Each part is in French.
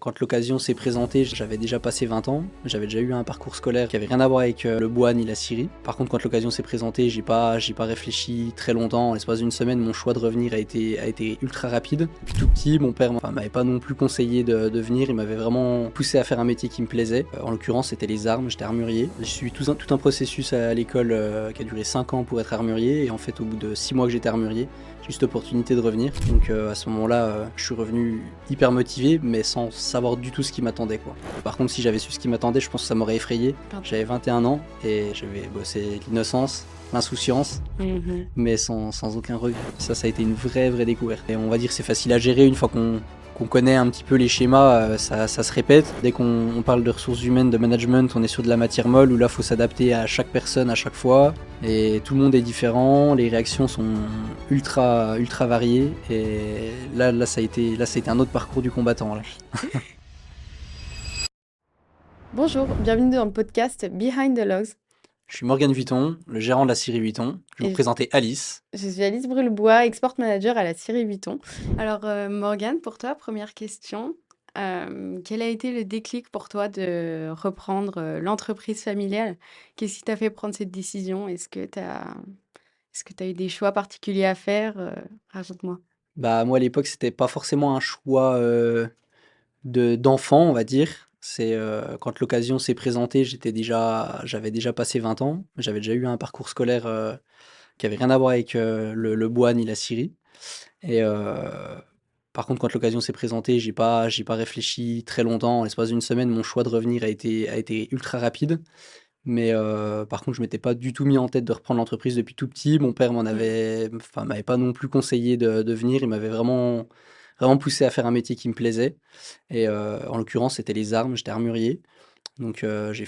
Quand l'occasion s'est présentée, j'avais déjà passé 20 ans, j'avais déjà eu un parcours scolaire qui avait rien à voir avec le bois ni la scierie. Par contre, quand l'occasion s'est présentée, j'ai pas réfléchi très longtemps. En l'espace d'une semaine, mon choix de revenir a été ultra rapide. Depuis tout petit, mon père m'avait pas non plus conseillé de venir, il m'avait vraiment poussé à faire un métier qui me plaisait. En l'occurrence, c'était les armes, j'étais armurier. J'ai suivi tout un processus à l'école qui a duré 5 ans pour être armurier, et en fait, au bout de 6 mois que j'étais armurier, j'ai eu cette opportunité de revenir. Donc à ce moment-là, je suis revenu hyper motivé, mais sans savoir du tout ce qui m'attendait, quoi. Par contre, si j'avais su ce qui m'attendait, je pense que ça m'aurait effrayé. J'avais 21 ans et j'avais bossé l'innocence, l'insouciance, mais sans aucun regret. Ça a été une vraie découverte. Et on va dire que c'est facile à gérer une fois qu'on connaît un petit peu les schémas, ça se répète. Dès qu'on parle de ressources humaines, de management, on est sur de la matière molle où là, il faut s'adapter à chaque personne à chaque fois. Et tout le monde est différent, les réactions sont ultra variées. Et là, ça a été un autre parcours du combattant, là. Bonjour, bienvenue dans le podcast Behind the Logs. Je suis Morgan Vuitton, le gérant de la scierie Vuitton. Je vais vous Et présenter Alice. je suis Alice Brulebois, export manager à la scierie Vuitton. Alors, Morgane, pour toi, première question. Quel a été le déclic pour toi de reprendre l'entreprise familiale? Qu'est-ce qui t'a fait prendre cette décision? Est-ce que tu as eu des choix particuliers à faire? Raconte-moi. Bah, moi, à l'époque, c'était pas forcément un choix d'enfant, on va dire. C'est quand l'occasion s'est présentée, j'avais déjà passé 20 ans. J'avais déjà eu un parcours scolaire qui avait rien à voir avec le bois ni la scierie. Et par contre, quand l'occasion s'est présentée, j'ai pas réfléchi très longtemps. En l'espace d'une semaine, mon choix de revenir a été ultra rapide. Mais par contre, je m'étais pas du tout mis en tête de reprendre l'entreprise depuis tout petit. Mon père m'avait pas non plus conseillé de venir. Il m'avait vraiment poussé à faire un métier qui me plaisait. Et en l'occurrence, c'était les armes. J'étais armurier. Donc j'ai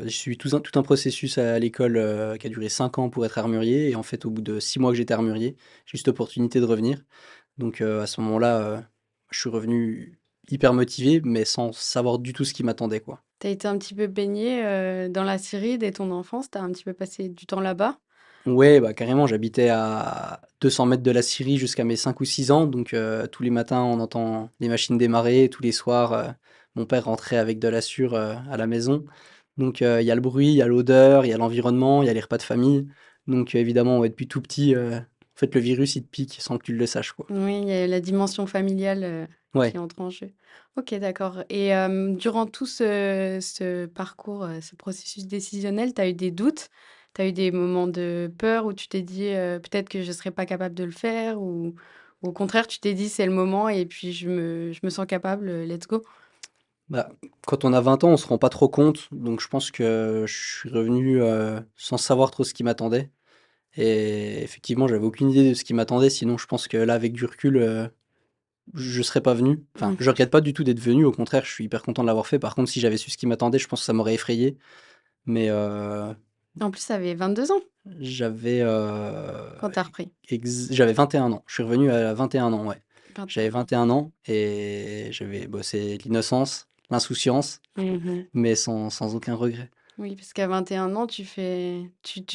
suivi tout un processus à l'école qui a duré 5 ans pour être armurier. Et en fait, au bout de 6 mois que j'étais armurier, j'ai eu cette opportunité de revenir. Donc à ce moment-là, je suis revenu hyper motivé, mais sans savoir du tout ce qui m'attendait, quoi. Tu as été un petit peu baigné dans la Syrie dès ton enfance, tu as un petit peu passé du temps là-bas. Ouais, bah, carrément, j'habitais à 200 mètres de la Syrie jusqu'à mes 5 ou 6 ans, donc tous les matins, on entend les machines démarrer, tous les soirs, mon père rentrait avec de la sueur, à la maison. Donc il y a le bruit, il y a l'odeur, il y a l'environnement, il y a les repas de famille. Donc évidemment, ouais, depuis tout petit, en fait, le virus, il te pique sans que tu le saches, quoi. Oui, il y a la dimension familiale, Ouais. qui entre en jeu. OK, d'accord et durant tout ce parcours, ce processus décisionnel, tu as eu des doutes? Tu as eu des moments de peur où tu t'es dit, «Peut-être que je ne serais pas capable de le faire» ou au contraire, tu t'es dit: «C'est le moment et puis je me sens capable, let's go»? Bah, quand on a 20 ans, on se rend pas trop compte, donc je pense que je suis revenu, sans savoir trop ce qui m'attendait. Et effectivement, j'avais aucune idée de ce qui m'attendait, sinon je pense que là, avec du recul, je serais pas venu. Enfin, Mmh. je regrette pas du tout d'être venu, au contraire, je suis hyper content de l'avoir fait. Par contre, si j'avais su ce qui m'attendait, je pense que ça m'aurait effrayé. Mais En plus, tu avais 22 ans j'avais, quand tu as repris? j'avais 21 ans. Je suis revenu à 21 ans, ouais. J'avais 21 ans. 21 ans et j'avais bossé l'innocence, l'insouciance, Mmh. mais sans aucun regret. Oui, parce qu'à 21 ans, tu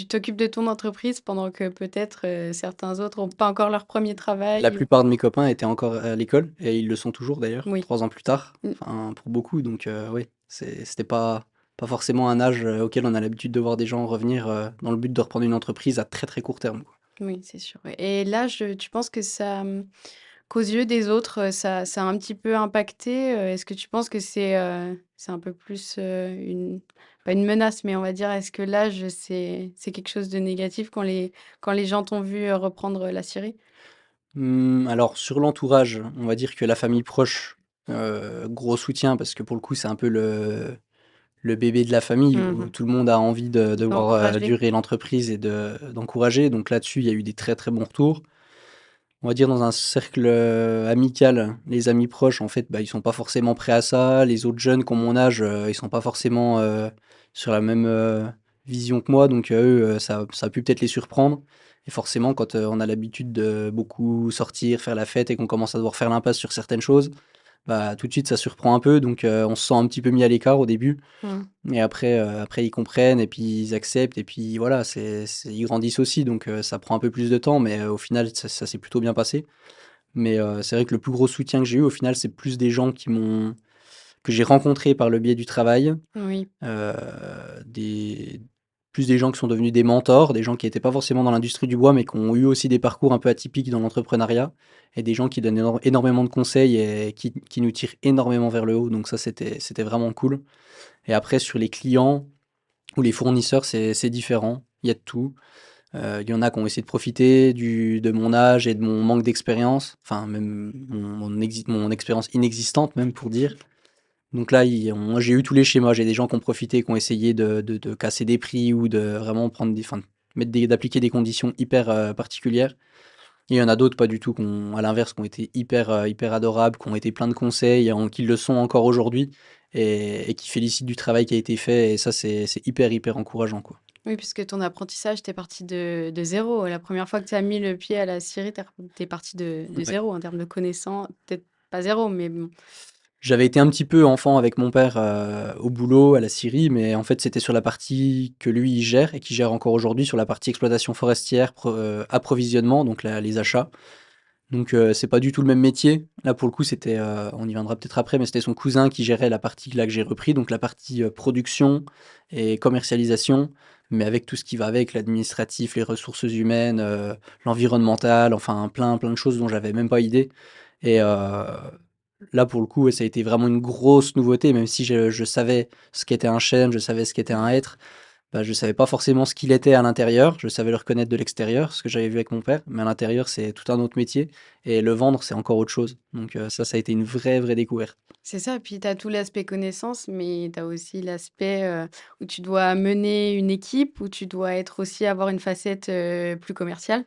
t'occupes de ton entreprise pendant que peut-être, certains autres ont pas encore leur premier La travail ou plupart de mes copains étaient encore à l'école et ils le sont toujours d'ailleurs, oui. 3 ans plus tard, Mmh. enfin pour beaucoup donc oui, c'était pas forcément un âge, auquel on a l'habitude de voir des gens revenir, dans le but de reprendre une entreprise à très court terme, quoi. Oui, c'est sûr, ouais et là, tu penses que qu'aux yeux des autres, ça a un petit peu impacté, est-ce que tu penses que c'est un peu plus, une pas une menace, mais on va dire, est-ce que l'âge, c'est quelque chose de négatif quand les gens t'ont vu, reprendre la Syrie? Alors sur l'entourage, on va dire que la famille proche, gros soutien parce que pour le coup, c'est un peu le bébé de la famille où Mmh. tout le monde a envie de voir, D'encourager? durer l'entreprise et d'encourager donc là-dessus, il y a eu des très bons retours. On va dire dans un cercle, amical, les amis proches, en fait, bah, ils sont pas forcément prêts à ça. Les autres jeunes qui ont mon âge, ils sont pas forcément, sur la même, vision que moi, donc eux, ça a pu peut-être les surprendre et forcément quand, on a l'habitude de beaucoup sortir, faire la fête et qu'on commence à devoir faire l'impasse sur certaines choses, bah, tout de suite ça surprend un peu donc on se sent un petit peu mis à l'écart au début Mmh. et après ils comprennent et puis ils acceptent et puis voilà, ils grandissent aussi donc ça prend un peu plus de temps mais au final ça s'est plutôt bien passé. Mais c'est vrai que le plus gros soutien que j'ai eu au final, c'est plus des gens qui m'ont que j'ai rencontrés par le biais du travail, Oui. heu, des plus des gens qui sont devenus des mentors, des gens qui étaient pas forcément dans l'industrie du bois, mais qui ont eu aussi des parcours un peu atypiques dans l'entrepreneuriat et des gens qui donnent énormément de conseils et qui nous tirent énormément vers le haut, donc ça, c'était vraiment cool et après sur les clients ou les fournisseurs, c'est différent. Il y a de tout. Il y en a qui ont essayé de profiter de mon âge et de mon manque d'expérience, enfin même mon expérience inexistante même pour dire. Donc là, moi j'ai eu tous les schémas. J'ai des gens qui ont profité, qui ont essayé de casser des prix ou de vraiment prendre enfin, d'appliquer des conditions hyper particulières. Et il y en a d'autres pas du tout, à l'inverse, qui ont été hyper adorables, qui ont été pleins de conseils, qui le sont encore aujourd'hui et qui félicitent du travail qui a été fait. Et ça, c'est hyper encourageant, quoi. Oui, puisque ton apprentissage, tu parti de 0. La première fois que tu as mis le pied à la scierie, tu parti de Ouais. 0 en termes de connaissances, peut-être pas 0, mais bon. J'avais été un petit peu enfant avec mon père, au boulot, à la scierie, mais en fait, c'était sur la partie que lui, il gère et qu'il gère encore aujourd'hui, sur la partie exploitation forestière, approvisionnement, donc les achats. Donc c'est pas du tout le même métier. Là, pour le coup, c'était, on y viendra peut-être après, mais c'était son cousin qui gérait la partie là que j'ai repris, donc la partie, production et commercialisation, mais avec tout ce qui va avec, l'administratif, les ressources humaines, l'environnemental, enfin plein de choses dont j'avais même pas idée et là, pour le coup, ouais, ça a été vraiment une grosse nouveauté, même si je savais ce qu'était un chêne, je savais ce qu'était un hêtre. Bah, je savais pas forcément ce qu'il était à l'intérieur. Je savais le reconnaître de l'extérieur, ce que j'avais vu avec mon père, mais à l'intérieur, c'est tout un autre métier et le vendre, c'est encore autre chose. Donc ça a été une vraie découverte. C'est ça, puis tu as tout l'aspect connaissance, mais tu as aussi l'aspect, où tu dois mener une équipe, où tu dois être aussi avoir une facette, plus commerciale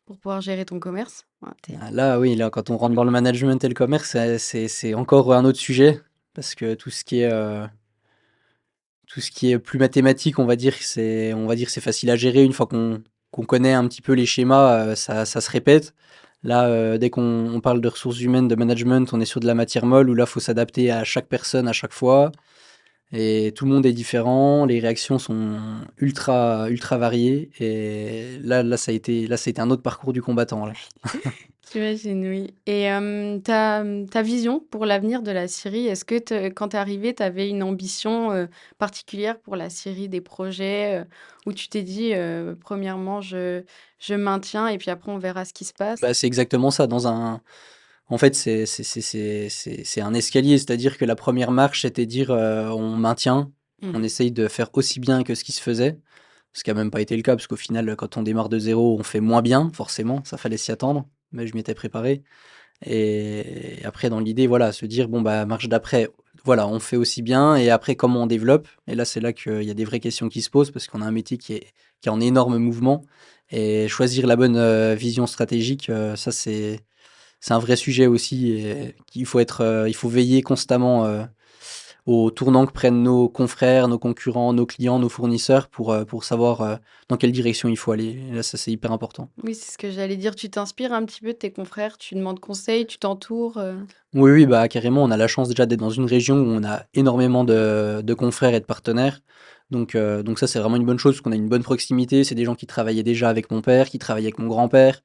pour pouvoir gérer ton commerce. Ouais, Ah là, oui, là, quand on rentre dans le management et le commerce, c'est encore un autre sujet parce que tout ce qui est plus mathématique, on va dire, c'est facile à gérer une fois qu'on connaît un petit peu les schémas, ça se répète. Là, dès qu'on parle de ressources humaines, de management, on est sur de la matière molle où là, faut s'adapter à chaque personne à chaque fois et tout le monde est différent, les réactions sont ultra variées et là, ça a été un autre parcours du combattant, là. j'imagine, oui, et ta vision pour l'avenir de la Syrie, est-ce que quand tu es arrivée, tu avais une ambition, particulière pour la Syrie, des projets, où tu t'es dit, «Premièrement, je maintiens et puis après on verra ce qui se passe»? Bah, c'est exactement ça en fait, c'est un escalier, c'est-à-dire que la première marche, c'était dire, on maintient, on Mmh. essaye de faire aussi bien que ce qui se faisait, ce qui a même pas été le cas parce qu'au final, quand on démarre de zéro, on fait moins bien, forcément, ça fallait s'y attendre, mais je m'y étais préparé et après dans l'idée, voilà, se dire: «Bon, bah, marche d'après, voilà, on fait aussi bien et après comment on développe?» et là, c'est là qu'il y a des vraies questions qui se posent parce qu'on a un métier qui est en énorme mouvement et choisir la bonne, vision stratégique, ça c'est un vrai sujet aussi et il faut veiller constamment, aux tournants que prennent nos confrères, nos concurrents, nos clients, nos fournisseurs pour savoir, dans quelle direction il faut aller et là, ça, c'est hyper important. Oui, c'est ce que j'allais dire. Tu t'inspires un petit peu de tes confrères, tu demandes conseil, tu t'entoures? Oui, bah, carrément, on a la chance déjà d'être dans une région où on a énormément de confrères et de partenaires donc ça, c'est vraiment une bonne chose parce qu'on a une bonne proximité. C'est des gens qui travaillaient déjà avec mon père, qui travaillaient avec mon grand-père.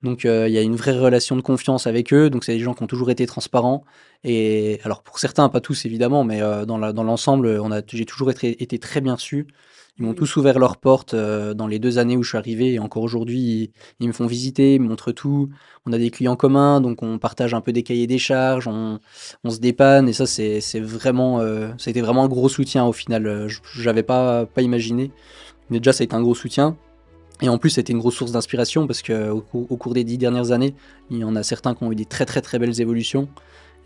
Donc, il y a une vraie relation de confiance avec eux. Donc, c'est des gens qui ont toujours été transparents. Et alors, pour certains, pas tous évidemment, mais dans l'ensemble, j'ai toujours été très bien reçu. Ils m'ont Oui. tous ouvert leurs portes dans les 2 années où je suis arrivé. Et encore aujourd'hui, ils me font visiter, ils me montrent tout. On a des clients communs, donc on partage un peu des cahiers des charges, on se dépanne. Et ça, c'est vraiment, ça a été vraiment un gros soutien au final. J'avais pas imaginé. Mais déjà, ça a été un gros soutien. Et en plus, c'était une grosse source d'inspiration parce qu'au cours des 10 dernières années, il y en a certains qui ont eu des très belles évolutions.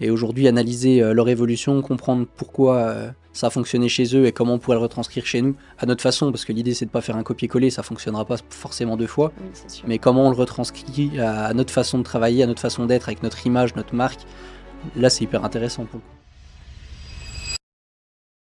Et aujourd'hui, analyser leur évolution, comprendre pourquoi ça a fonctionné chez eux et comment on pourrait le retranscrire chez nous à notre façon, parce que l'idée c'est de pas faire un copier-coller, ça fonctionnera pas forcément 2 fois, Oui, c'est sûr. mais comment on le retranscrit à notre façon de travailler, à notre façon d'être, avec notre image, notre marque, là c'est hyper intéressant pour le coup.